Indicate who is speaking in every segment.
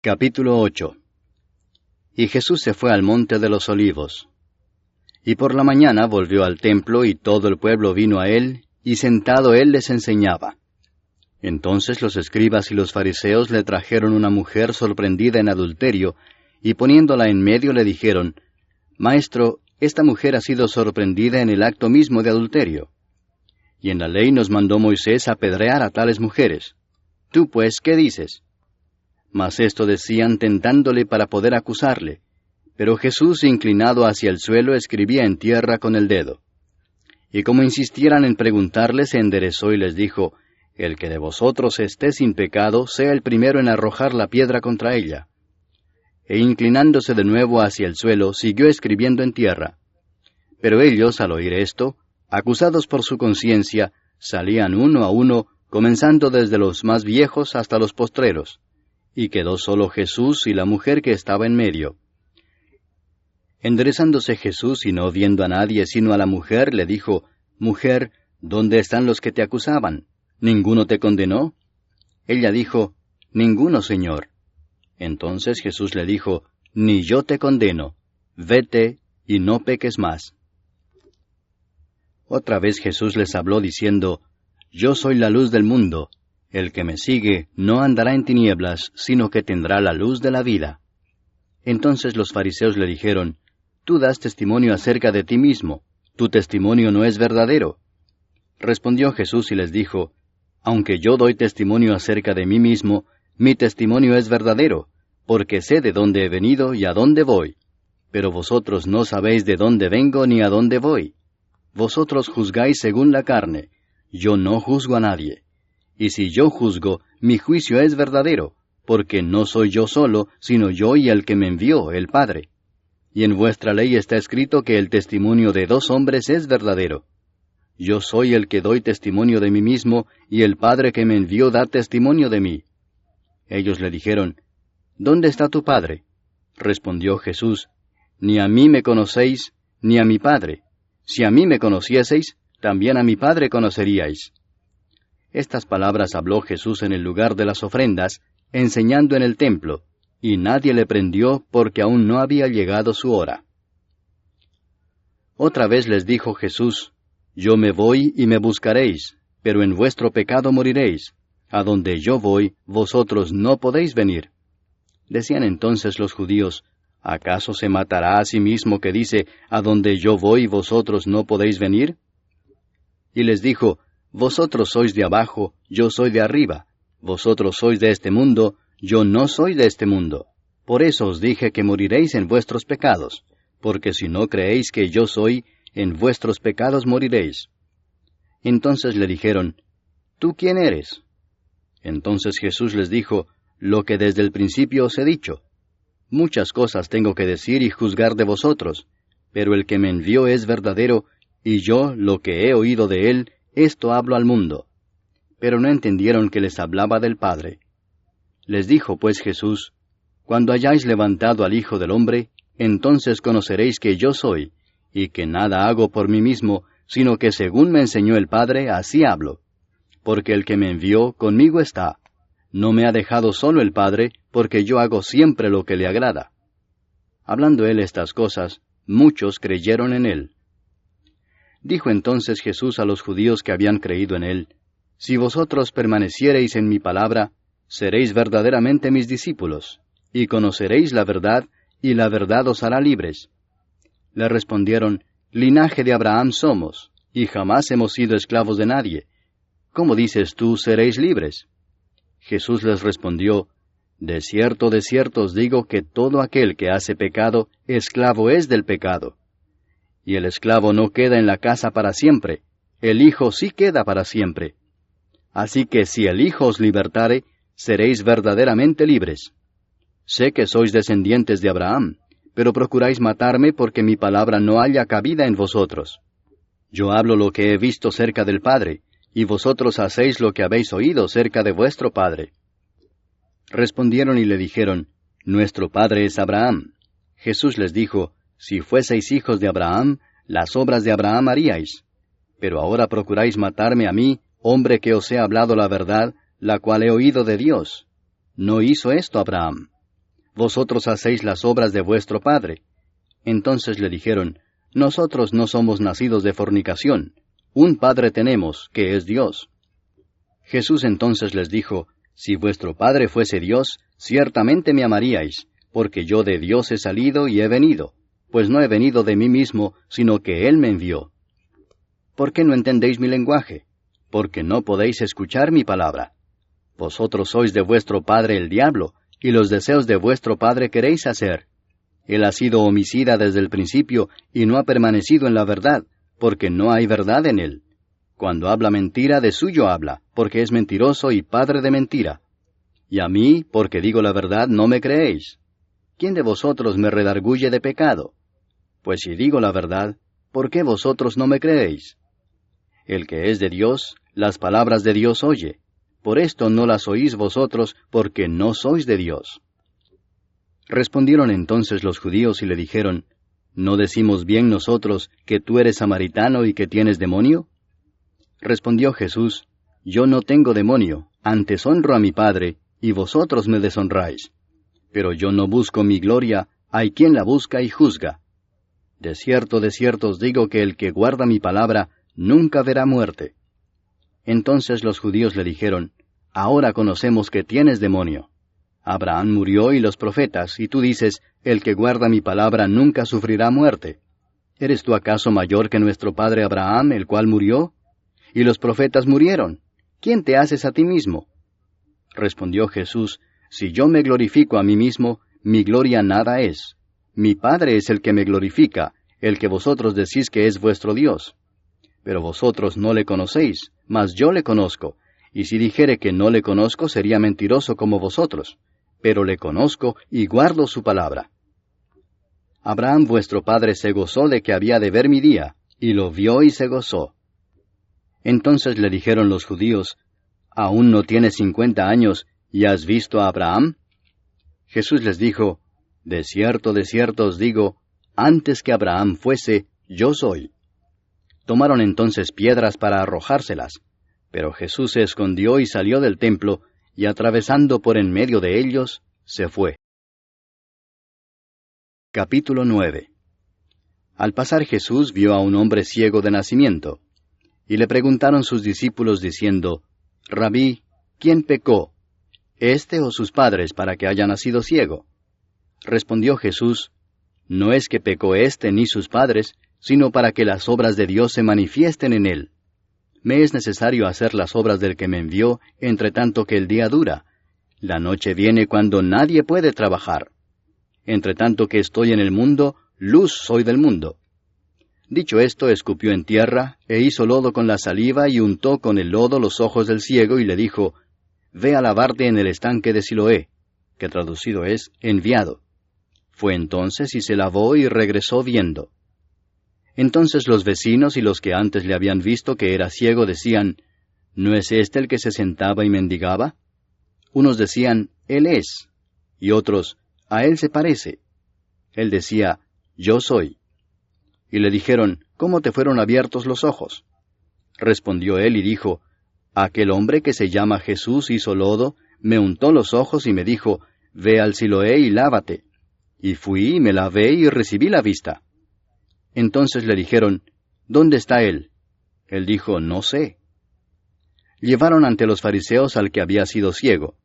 Speaker 1: Capítulo 8. Y Jesús se fue al monte de los Olivos. Y por la mañana volvió al templo, y todo el pueblo vino a él, y sentado él les enseñaba. Entonces los escribas y los fariseos le trajeron una mujer sorprendida en adulterio, y poniéndola en medio le dijeron, Maestro, esta mujer ha sido sorprendida en el acto mismo de adulterio. Y en la ley nos mandó Moisés apedrear a tales mujeres. Tú pues, ¿qué dices? Mas esto decían tentándole para poder acusarle. Pero Jesús, inclinado hacia el suelo, escribía en tierra con el dedo. Y como insistieran en preguntarle, se enderezó y les dijo, El que de vosotros esté sin pecado, sea el primero en arrojar la piedra contra ella. E inclinándose de nuevo hacia el suelo, siguió escribiendo en tierra. Pero ellos, al oír esto, acusados por su conciencia, salían uno a uno, comenzando desde los más viejos hasta los postreros. Y quedó solo Jesús y la mujer que estaba en medio. Enderezándose Jesús y no viendo a nadie sino a la mujer, le dijo, Mujer, ¿dónde están los que te acusaban? ¿Ninguno te condenó? Ella dijo, Ninguno, Señor. Entonces Jesús le dijo, Ni yo te condeno. Vete y no peques más. Otra vez Jesús les habló diciendo, Yo soy la luz del mundo. El que me sigue no andará en tinieblas, sino que tendrá la luz de la vida. Entonces los fariseos le dijeron, Tú das testimonio acerca de ti mismo, tu testimonio no es verdadero. Respondió Jesús y les dijo, Aunque yo doy testimonio acerca de mí mismo, mi testimonio es verdadero, porque sé de dónde he venido y a dónde voy. Pero vosotros no sabéis de dónde vengo ni a dónde voy. Vosotros juzgáis según la carne, yo no juzgo a nadie. Y si yo juzgo, mi juicio es verdadero, porque no soy yo solo, sino yo y el que me envió, el Padre. Y en vuestra ley está escrito que el testimonio de 2 hombres es verdadero. Yo soy el que doy testimonio de mí mismo, y el Padre que me envió da testimonio de mí. Ellos le dijeron, ¿Dónde está tu Padre? Respondió Jesús, Ni a mí me conocéis, ni a mi Padre. Si a mí me conocieseis, también a mi Padre conoceríais. Estas palabras habló Jesús en el lugar de las ofrendas, enseñando en el templo, y nadie le prendió porque aún no había llegado su hora. Otra vez les dijo Jesús, Yo me voy y me buscaréis, pero en vuestro pecado moriréis. A donde yo voy, vosotros no podéis venir. Decían entonces los judíos, ¿acaso se matará a sí mismo que dice, a donde yo voy, vosotros no podéis venir? Y les dijo, Vosotros sois de abajo, yo soy de arriba. Vosotros sois de este mundo, yo no soy de este mundo. Por eso os dije que moriréis en vuestros pecados, porque si no creéis que yo soy, en vuestros pecados moriréis. Entonces le dijeron, ¿Tú quién eres? Entonces Jesús les dijo, Lo que desde el principio os he dicho. Muchas cosas tengo que decir y juzgar de vosotros, pero el que me envió es verdadero, y yo, lo que he oído de él, esto hablo al mundo. Pero no entendieron que les hablaba del Padre. Les dijo pues Jesús, Cuando hayáis levantado al Hijo del Hombre, entonces conoceréis que yo soy, y que nada hago por mí mismo, sino que según me enseñó el Padre, así hablo. Porque el que me envió conmigo está. No me ha dejado solo el Padre, porque yo hago siempre lo que le agrada. Hablando él estas cosas, muchos creyeron en él. Dijo entonces Jesús a los judíos que habían creído en él, Si vosotros permaneciereis en mi palabra, seréis verdaderamente mis discípulos, y conoceréis la verdad, y la verdad os hará libres. Le respondieron, Linaje de Abraham somos, y jamás hemos sido esclavos de nadie. ¿Cómo dices tú, seréis libres? Jesús les respondió, de cierto os digo que todo aquel que hace pecado, esclavo es del pecado. Y el esclavo no queda en la casa para siempre, el Hijo sí queda para siempre. Así que si el Hijo os libertare, seréis verdaderamente libres. Sé que sois descendientes de Abraham, pero procuráis matarme porque mi palabra no haya cabida en vosotros. Yo hablo lo que he visto cerca del Padre, y vosotros hacéis lo que habéis oído cerca de vuestro padre. Respondieron y le dijeron, Nuestro padre es Abraham. Jesús les dijo, Si fueseis hijos de Abraham, las obras de Abraham haríais. Pero ahora procuráis matarme a mí, hombre que os he hablado la verdad, la cual he oído de Dios. ¿No hizo esto Abraham? vosotros hacéis las obras de vuestro padre. Entonces le dijeron, nosotros no somos nacidos de fornicación, un Padre tenemos, que es Dios. Jesús entonces les dijo, si vuestro Padre fuese Dios, ciertamente me amaríais, porque yo de Dios he salido y he venido, pues no he venido de mí mismo, sino que Él me envió. ¿Por qué no entendéis mi lenguaje? Porque no podéis escuchar mi palabra. Vosotros sois de vuestro padre el diablo, y los deseos de vuestro padre queréis hacer. Él ha sido homicida desde el principio, y no ha permanecido en la verdad, porque no hay verdad en él. Cuando habla mentira, de suyo habla, porque es mentiroso y padre de mentira. Y a mí, porque digo la verdad, no me creéis. ¿Quién de vosotros me redarguye de pecado? Pues si digo la verdad, ¿por qué vosotros no me creéis? El que es de Dios, las palabras de Dios oye. Por esto no las oís vosotros, porque no sois de Dios. Respondieron entonces los judíos y le dijeron, ¿no decimos bien nosotros que tú eres samaritano y que tienes demonio? Respondió Jesús, yo no tengo demonio, antes honro a mi Padre, y vosotros me deshonráis. Pero yo no busco mi gloria, hay quien la busca y juzga. De cierto os digo que el que guarda mi palabra, nunca verá muerte. Entonces los judíos le dijeron, ahora conocemos que tienes demonio. Abraham murió y los profetas, y tú dices, el que guarda mi palabra nunca sufrirá muerte. ¿Eres tú acaso mayor que nuestro padre Abraham, el cual murió? Y los profetas murieron. ¿Quién te haces a ti mismo? Respondió Jesús, si yo me glorifico a mí mismo, mi gloria nada es. Mi Padre es el que me glorifica, el que vosotros decís que es vuestro Dios. Pero vosotros no le conocéis, mas yo le conozco, y si dijere que no le conozco sería mentiroso como vosotros, pero le conozco y guardo su palabra. Abraham vuestro padre se gozó de que había de ver mi día, y lo vio y se gozó. Entonces le dijeron los judíos, ¿aún no tienes 50 años, y has visto a Abraham? Jesús les dijo, de cierto os digo, antes que Abraham fuese, yo soy. Tomaron entonces piedras para arrojárselas, pero Jesús se escondió y salió del templo, y atravesando por en medio de ellos, se fue. Capítulo 9. Al pasar Jesús vio a un hombre ciego de nacimiento, y le preguntaron sus discípulos diciendo, Rabí, ¿quién pecó, éste o sus padres, para que haya nacido ciego? Respondió Jesús, no es que pecó éste ni sus padres, sino para que las obras de Dios se manifiesten en él. Me es necesario hacer las obras del que me envió, entre tanto que el día dura. La noche viene cuando nadie puede trabajar. Entre tanto que estoy en el mundo, luz soy del mundo. Dicho esto, escupió en tierra, e hizo lodo con la saliva, y untó con el lodo los ojos del ciego, y le dijo, Ve a lavarte en el estanque de Siloé, que traducido es, enviado. Fue entonces y se lavó y regresó viendo. Entonces los vecinos y los que antes le habían visto que era ciego decían, ¿no es este el que se sentaba y mendigaba? Unos decían, Él es, y otros, a él se parece. Él decía, Yo soy. Y le dijeron, ¿cómo te fueron abiertos los ojos? Respondió él y dijo, Aquel hombre que se llama Jesús hizo lodo, me untó los ojos y me dijo, Ve al Siloé y lávate. Y fui y me lavé y recibí la vista. Entonces le dijeron, ¿dónde está él? Él dijo, no sé. Llevaron ante los fariseos al que había sido ciego,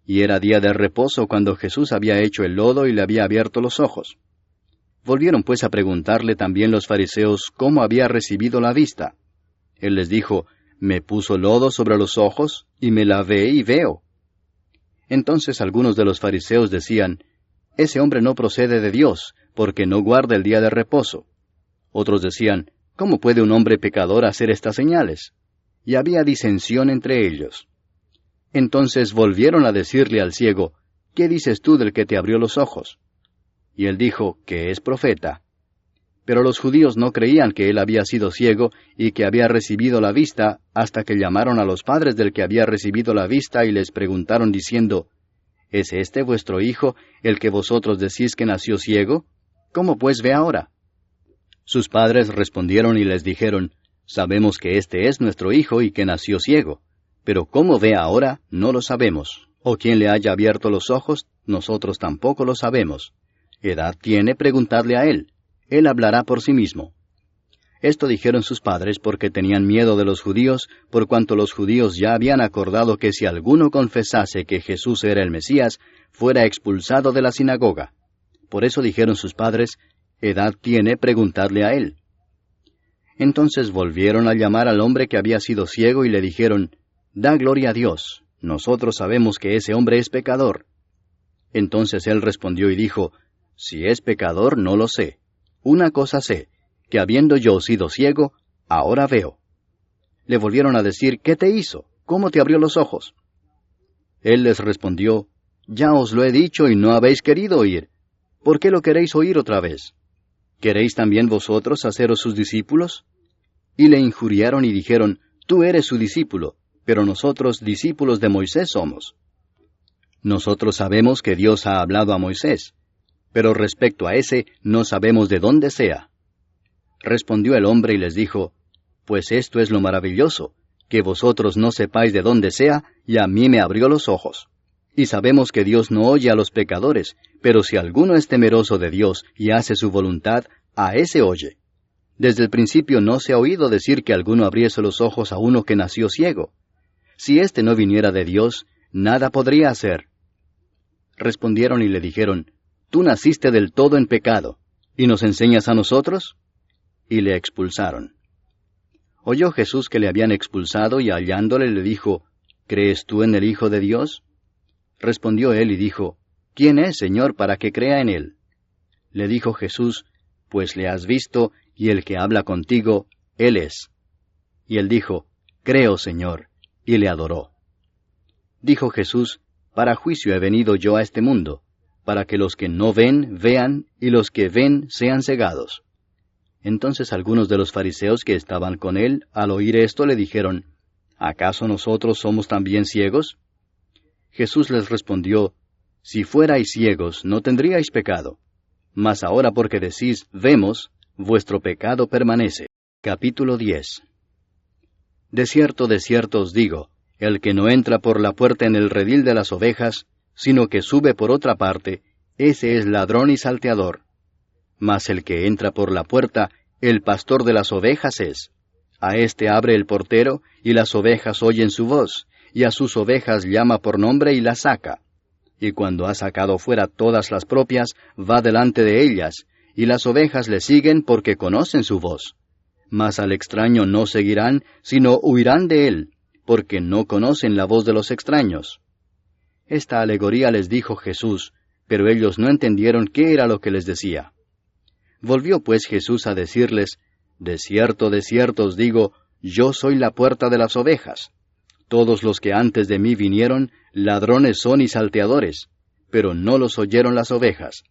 Speaker 1: y era día de reposo cuando Jesús había hecho el lodo y le había abierto los ojos. Volvieron pues a preguntarle también los fariseos cómo había recibido la vista. Él les dijo, me puso lodo sobre los ojos, y me lavé y veo. Entonces algunos de los fariseos decían, ese hombre no procede de Dios, porque no guarda el día de reposo. Otros decían, ¿cómo puede un hombre pecador hacer estas señales? Y había disensión entre ellos. Entonces volvieron a decirle al ciego, ¿qué dices tú del que te abrió los ojos? Y él dijo, que es profeta. Pero los judíos no creían que él había sido ciego y que había recibido la vista, hasta que llamaron a los padres del que había recibido la vista y les preguntaron diciendo, ¿es este vuestro hijo, el que vosotros decís que nació ciego? ¿Cómo pues ve ahora? Sus padres respondieron y les dijeron, sabemos que este es nuestro hijo y que nació ciego, pero cómo ve ahora no lo sabemos. o quién le haya abierto los ojos, nosotros tampoco lo sabemos. Edad tiene, preguntadle a él. Él hablará por sí mismo. Esto dijeron sus padres porque tenían miedo de los judíos, por cuanto los judíos ya habían acordado que si alguno confesase que Jesús era el Mesías, fuera expulsado de la sinagoga. Por eso dijeron sus padres, Edad tiene, preguntadle a él. Entonces volvieron a llamar al hombre que había sido ciego y le dijeron, Da gloria a Dios, nosotros sabemos que ese hombre es pecador. Entonces él respondió y dijo, Si es pecador, no lo sé. Una cosa sé, que habiendo yo sido ciego, ahora veo. Le volvieron a decir, ¿qué te hizo? ¿Cómo te abrió los ojos? Él les respondió, Ya os lo he dicho y no habéis querido oír. ¿Por qué lo queréis oír otra vez? ¿Queréis también vosotros haceros sus discípulos? Y le injuriaron y dijeron, Tú eres su discípulo, pero nosotros discípulos de Moisés somos. Nosotros sabemos que Dios ha hablado a Moisés, pero respecto a ese no sabemos de dónde sea. Respondió el hombre y les dijo, Pues esto es lo maravilloso, que vosotros no sepáis de dónde sea, y a mí me abrió los ojos. Y sabemos que Dios no oye a los pecadores, pero si alguno es temeroso de Dios y hace su voluntad, a ese oye. Desde el principio no se ha oído decir que alguno abriese los ojos a uno que nació ciego. Si éste no viniera de Dios, nada podría hacer. Respondieron y le dijeron, Tú naciste del todo en pecado, ¿y nos enseñas a nosotros? Y le expulsaron. Oyó Jesús que le habían expulsado y hallándole le dijo, ¿Crees tú en el Hijo de Dios? Respondió él y dijo, ¿Quién es, Señor, para que crea en él? Le dijo Jesús, Pues le has visto, y el que habla contigo, él es. Y él dijo, Creo, Señor, y le adoró. Dijo Jesús, Para juicio he venido yo a este mundo, para que los que no ven, vean, y los que ven, sean cegados. Entonces algunos de los fariseos que estaban con él, al oír esto, le dijeron, ¿Acaso nosotros somos también ciegos? Jesús les respondió, Si fuerais ciegos, no tendríais pecado. Mas ahora porque decís, vemos, vuestro pecado permanece. Capítulo 10. De cierto os digo, el que no entra por la puerta en el redil de las ovejas, sino que sube por otra parte, ese es ladrón y salteador. Mas el que entra por la puerta, el pastor de las ovejas es. A éste abre el portero, y las ovejas oyen su voz, y a sus ovejas llama por nombre y las saca. Y cuando ha sacado fuera todas las propias, va delante de ellas, y las ovejas le siguen porque conocen su voz. Mas al extraño no seguirán, sino huirán de él, porque no conocen la voz de los extraños. Esta alegoría les dijo Jesús, pero ellos no entendieron qué era lo que les decía. Volvió pues Jesús a decirles, De cierto os digo, yo soy la puerta de las ovejas. Todos los que antes de mí vinieron, ladrones son y salteadores, pero no los oyeron las ovejas.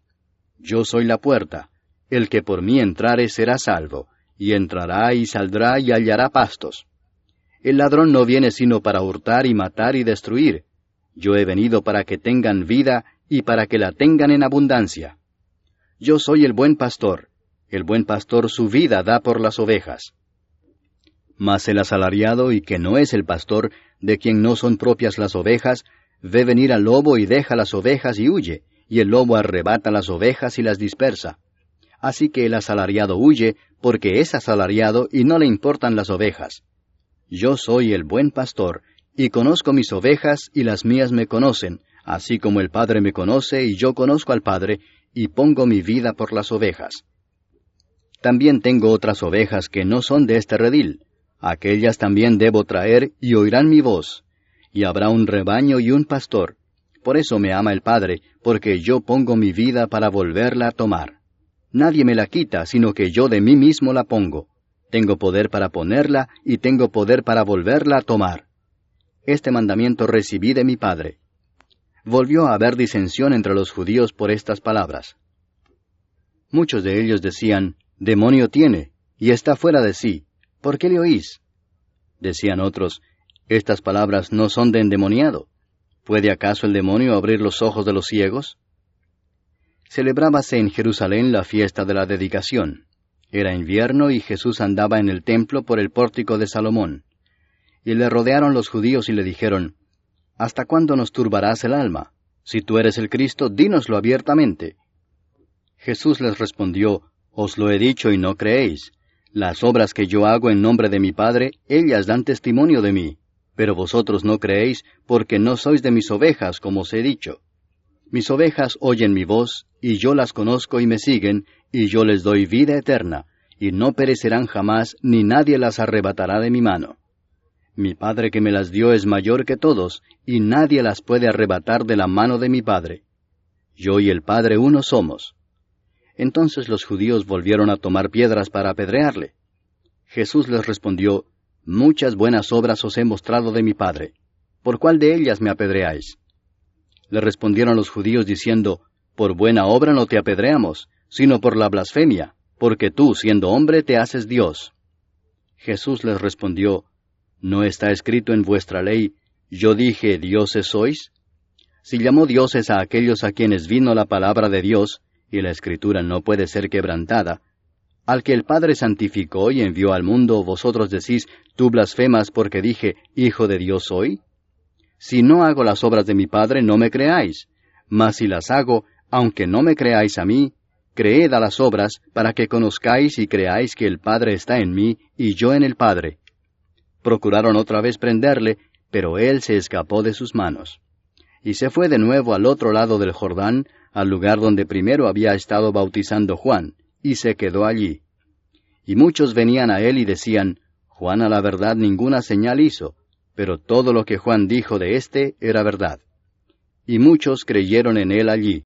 Speaker 1: Yo soy la puerta, el que por mí entrare será salvo, y entrará y saldrá y hallará pastos. El ladrón no viene sino para hurtar y matar y destruir. Yo he venido para que tengan vida y para que la tengan en abundancia. Yo soy el buen pastor su vida da por las ovejas. Mas el asalariado, y que no es el pastor, de quien no son propias las ovejas, ve venir al lobo y deja las ovejas y huye, y el lobo arrebata las ovejas y las dispersa. Así que el asalariado huye, porque es asalariado y no le importan las ovejas. Yo soy el buen pastor, y conozco mis ovejas, y las mías me conocen, así como el Padre me conoce, y yo conozco al Padre, y pongo mi vida por las ovejas. También tengo otras ovejas que no son de este redil. Aquellas también debo traer, y oirán mi voz. Y habrá un rebaño y un pastor. Por eso me ama el Padre, porque yo pongo mi vida para volverla a tomar. Nadie me la quita, sino que yo de mí mismo la pongo. Tengo poder para ponerla, y tengo poder para volverla a tomar. Este mandamiento recibí de mi Padre. Volvió a haber disensión entre los judíos por estas palabras. Muchos de ellos decían, Demonio tiene, y está fuera de sí. ¿Por qué le oís? Decían otros, Estas palabras no son de endemoniado. ¿Puede acaso el demonio abrir los ojos de los ciegos? Celebrábase en Jerusalén la fiesta de la dedicación. Era invierno y Jesús andaba en el templo por el pórtico de Salomón. Y le rodearon los judíos y le dijeron, ¿Hasta cuándo nos turbarás el alma? Si tú eres el Cristo, dínoslo abiertamente. Jesús les respondió, Os lo he dicho y no creéis. Las obras que yo hago en nombre de mi Padre, ellas dan testimonio de mí. Pero vosotros no creéis, porque no sois de mis ovejas, como os he dicho. Mis ovejas oyen mi voz, y yo las conozco y me siguen, y yo les doy vida eterna, y no perecerán jamás, ni nadie las arrebatará de mi mano. Mi Padre que me las dio es mayor que todos, y nadie las puede arrebatar de la mano de mi Padre. Yo y el Padre uno somos. Entonces los judíos volvieron a tomar piedras para apedrearle. Jesús les respondió, Muchas buenas obras os he mostrado de mi Padre. ¿Por cuál de ellas me apedreáis? Le respondieron los judíos diciendo, Por buena obra no te apedreamos, sino por la blasfemia, porque tú, siendo hombre, te haces Dios. Jesús les respondió, ¿No está escrito en vuestra ley, yo dije, dioses sois? Si llamó dioses a aquellos a quienes vino la palabra de Dios, y la Escritura no puede ser quebrantada, al que el Padre santificó y envió al mundo, vosotros decís, tú blasfemas porque dije, Hijo de Dios soy. Si no hago las obras de mi Padre, no me creáis, mas si las hago, aunque no me creáis a mí, creed a las obras, para que conozcáis y creáis que el Padre está en mí, y yo en el Padre. Procuraron otra vez prenderle, pero él se escapó de sus manos. Y se fue de nuevo al otro lado del Jordán, al lugar donde primero había estado bautizando Juan, y se quedó allí. Y muchos venían a él y decían, Juan a la verdad ninguna señal hizo, pero todo lo que Juan dijo de éste era verdad. Y muchos creyeron en él allí.